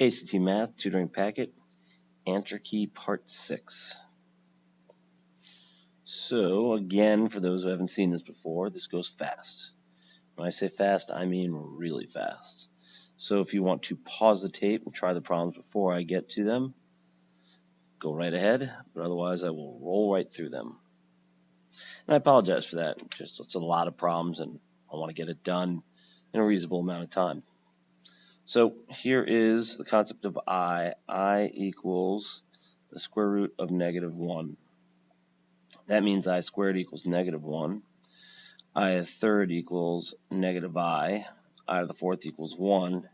ACT Math Tutoring Packet, Answer Key Part 6. So again, for those who haven't seen this before, this goes fast. When I say fast, I mean really fast. So if you want to pause the tape and try the problems before I get to them, go right ahead, but otherwise I will roll right through them. And I apologize for that. Just it's a lot of problems and I want to get it done in a reasonable amount of time. So here is the concept of I. I equals the square root of -1. That means I squared equals -1. I a third equals -I. I to the fourth equals 1. And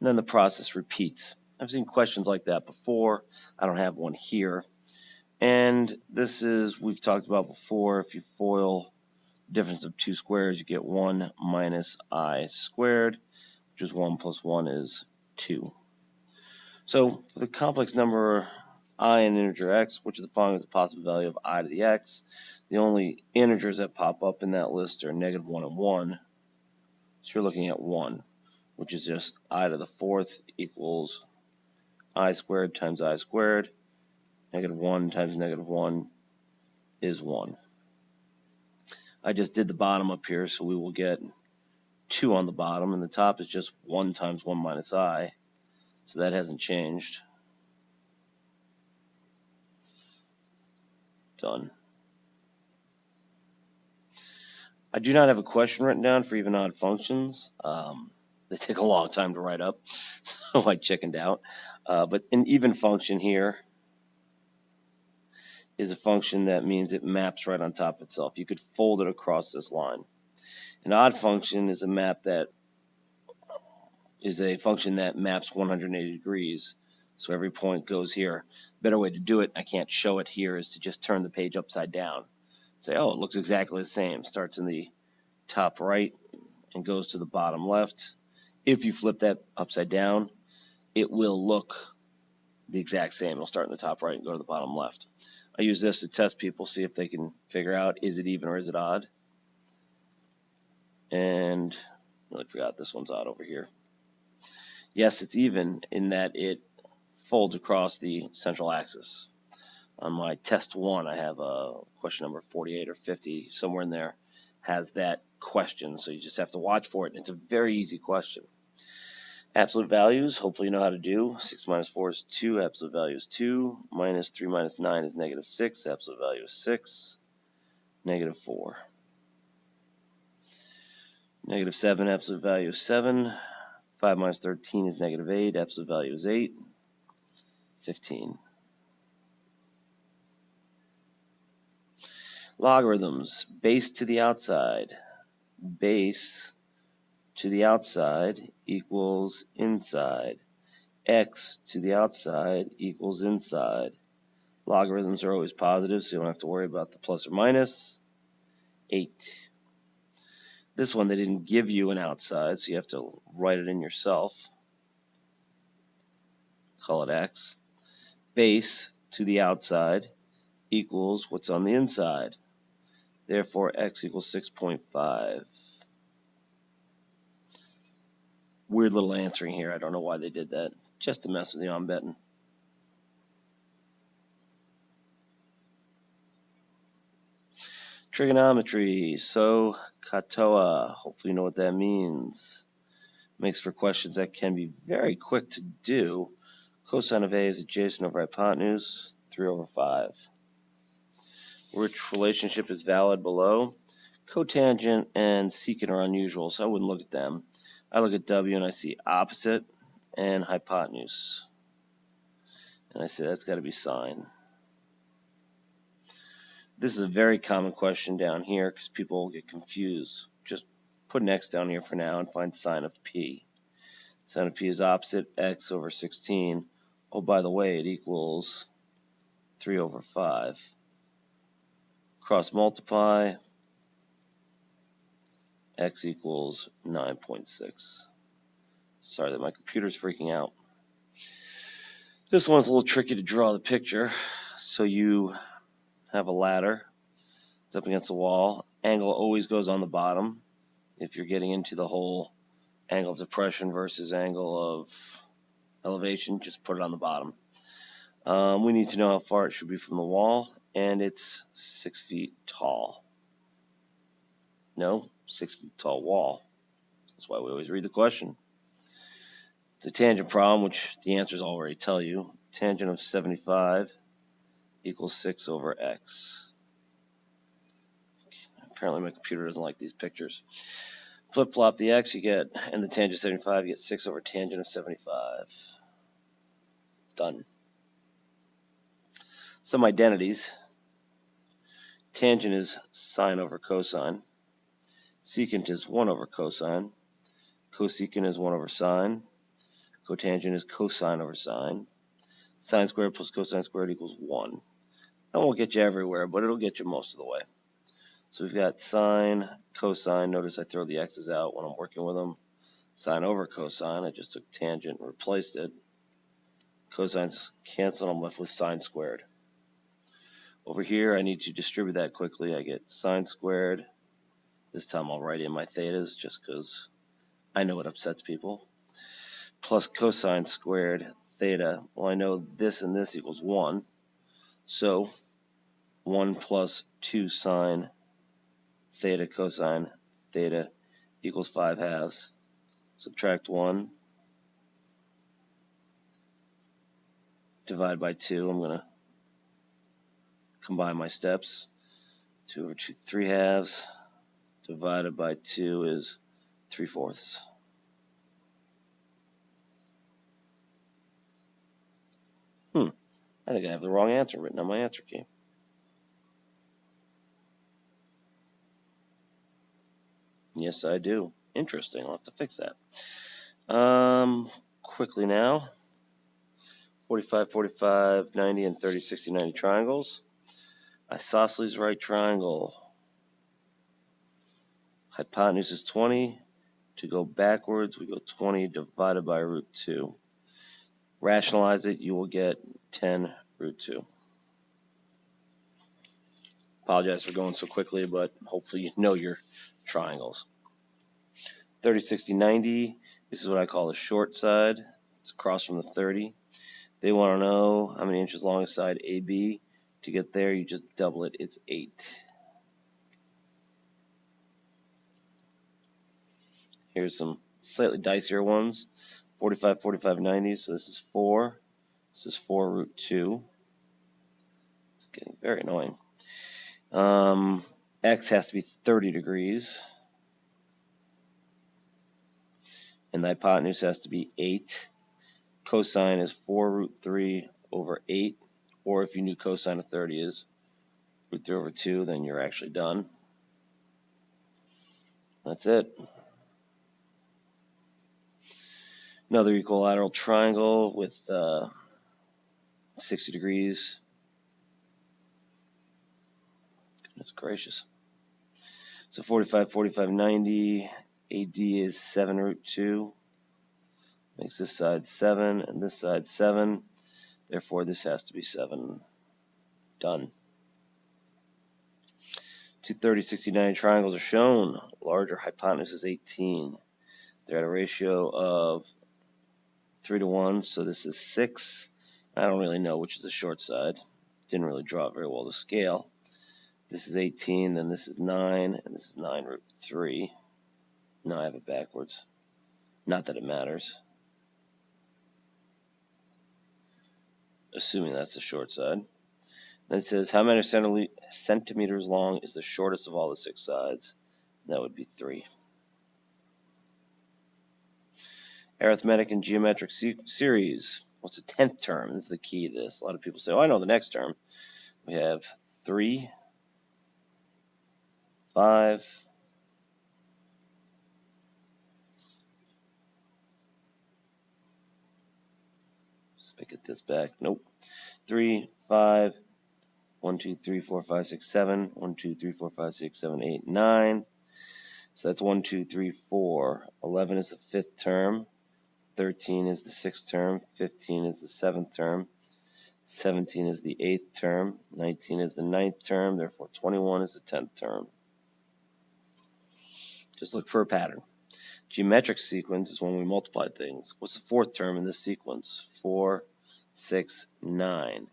then the process repeats. I've seen questions like that before. I don't have one here. And this is, we've talked about before, if you FOIL the difference of two squares, you get 1 minus I squared, which is 1 plus 1 is 2. So for the complex number I and integer x, which of the following is the possible value of I to the x? The only integers that pop up in that list are -1 and 1. So you're looking at 1, which is just I to the fourth equals I squared times I squared. -1 times -1 is 1. I just did the bottom up here, so we will get 2 on the bottom, and the top is just 1 times 1 minus I. So that hasn't changed. Done. I do not have a question written down for even odd functions. They take a long time to write up, so I chickened out. But an even function here is a function that means it maps right on top of itself. You could fold it across this line. An odd function is a function that maps 180 degrees. So every point goes here. Better way to do it, I can't show it here, is to just turn the page upside down. Say, oh, it looks exactly the same. Starts in the top right and goes to the bottom left. If you flip that upside down, it will look the exact same. It'll start in the top right and go to the bottom left. I use this to test people, see if they can figure out, is it even or is it odd? And I really forgot this one's odd over here. Yes, it's even in that it folds across the central axis. On my test 1, I have a question number 48 or 50, somewhere in there has that question, so you just have to watch for it. It's a very easy question. Absolute values, hopefully you know how to do. 6 minus 4 is 2, absolute value is 2. Minus 3 minus 9 is -6, absolute value is 6. -4. -7, absolute value is 7. 5 minus 13 is -8, absolute value is 8. 15. Logarithms, base to the outside. Base to the outside equals inside. X to the outside equals inside. Logarithms are always positive, so you don't have to worry about the plus or minus. 8. This one, they didn't give you an outside, so you have to write it in yourself. Call it X. Base to the outside equals what's on the inside. Therefore, X equals 6.5. Weird little answering here. I don't know why they did that. Just to mess with you, I'm betting. Trigonometry. So, katoa. Hopefully you know what that means. Makes for questions that can be very quick to do. Cosine of A is adjacent over hypotenuse, 3/5. Which relationship is valid below? Cotangent and secant are unusual, so I wouldn't look at them. I look at W and I see opposite and hypotenuse. And I say that's got to be sine. This is a very common question down here because people get confused. Just put an X down here for now and find sine of P. Sine of P is opposite X over 16. Oh, by the way, it equals 3/5. Cross multiply. X equals 9.6. Sorry that my computer's freaking out. This one's a little tricky to draw the picture. So you have a ladder. It's up against the wall. Angle always goes on the bottom. If you're getting into the whole angle of depression versus angle of elevation, just put it on the bottom. We need to know how far it should be from the wall, and it's 6 feet tall. No, 6 feet tall wall. That's why we always read the question. It's a tangent problem, which the answers already tell you. Tangent of 75 equals 6 over x. Apparently my computer doesn't like these pictures. Flip-flop the x, you get, and the tangent of 75, you get 6 over tangent of 75. Done. Some identities. Tangent is sine over cosine. Secant is 1 over cosine. Cosecant is 1 over sine. Cotangent is cosine over sine. Sine squared plus cosine squared equals 1. That won't get you everywhere, but it'll get you most of the way. So we've got sine, cosine. Notice I throw the x's out when I'm working with them. Sine over cosine. I just took tangent and replaced it. Cosines cancel. I'm left with sine squared. Over here, I need to distribute that quickly. I get sine squared. This time I'll write in my thetas just because I know it upsets people. Plus cosine squared theta. Well, I know this and this equals 1. So 1 plus 2 sine theta cosine theta equals 5 halves. Subtract 1. Divide by 2. I'm going to combine my steps. 2 over 2, 3 halves. Divided by 2 is 3/4. I think I have the wrong answer written on my answer key. Yes, I do. Interesting. I'll have to fix that. Quickly now. 45, 45, 90, and 30, 60, 90 triangles. Isosceles right triangle. Hypotenuse is 20. To go backwards, we go 20 divided by root 2. Rationalize it, you will get 10 root 2. Apologize for going so quickly, but hopefully you know your triangles. 30, 60, 90. This is what I call the short side. It's across from the 30. They want to know how many inches long is side AB. To get there, you just double it. It's 8. Here's some slightly dicier ones. 45, 45, 90. So this is 4. This is 4 root 2. It's getting very annoying. X has to be 30 degrees. And the hypotenuse has to be 8. Cosine is 4 root 3 over 8. Or if you knew cosine of 30 is root 3 over 2, then you're actually done. That's it. Another equilateral triangle with 60 degrees. Goodness gracious. So 45, 45, 90. AD is 7 root 2. Makes this side 7 and this side 7. Therefore, this has to be 7. Done. 2 30, 60, 90 triangles are shown. Larger hypotenuse is 18. They're at a ratio of 3 to 1, so this is 6. I don't really know which is the short side. Didn't really draw it very well to scale. This is 18, then this is 9, and this is 9 root 3. No, I have it backwards. Not that it matters. Assuming that's the short side. Then it says, how many centimeters long is the shortest of all the 6 sides? That would be 3. Arithmetic and geometric series. What's the 10th term? This is the key to this. A lot of people say, oh, I know the next term. We have 3, 5, get this back. Nope. 3, 5, 1, 2, 3, 4, 5, 6, 7. 1, 2, 3, 4, 5, 6, 7, 8, 9. So that's 1, 2, 3, 4. 11 is the 5th term. 13 is the 6th term. 15 is the 7th term. 17 is the 8th term. 19 is the 9th term. Therefore, 21 is the 10th term. Just look for a pattern. Geometric sequence is when we multiply things. What's the fourth term in this sequence? 4, 6, 9.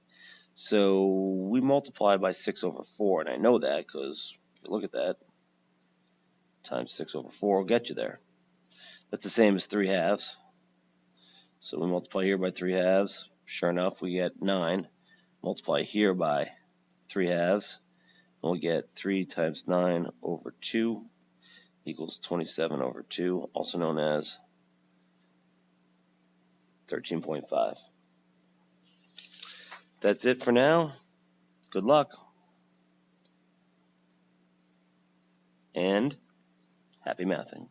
So we multiply by 6 over 4, and I know that because if you look at that, times 6 over 4 will get you there. That's the same as 3 halves. So we multiply here by 3 halves. Sure enough, we get 9. Multiply here by 3 halves, and we get 3 times 9 over 2 equals 27 over 2, also known as 13.5. That's it for now. Good luck. And happy mathing.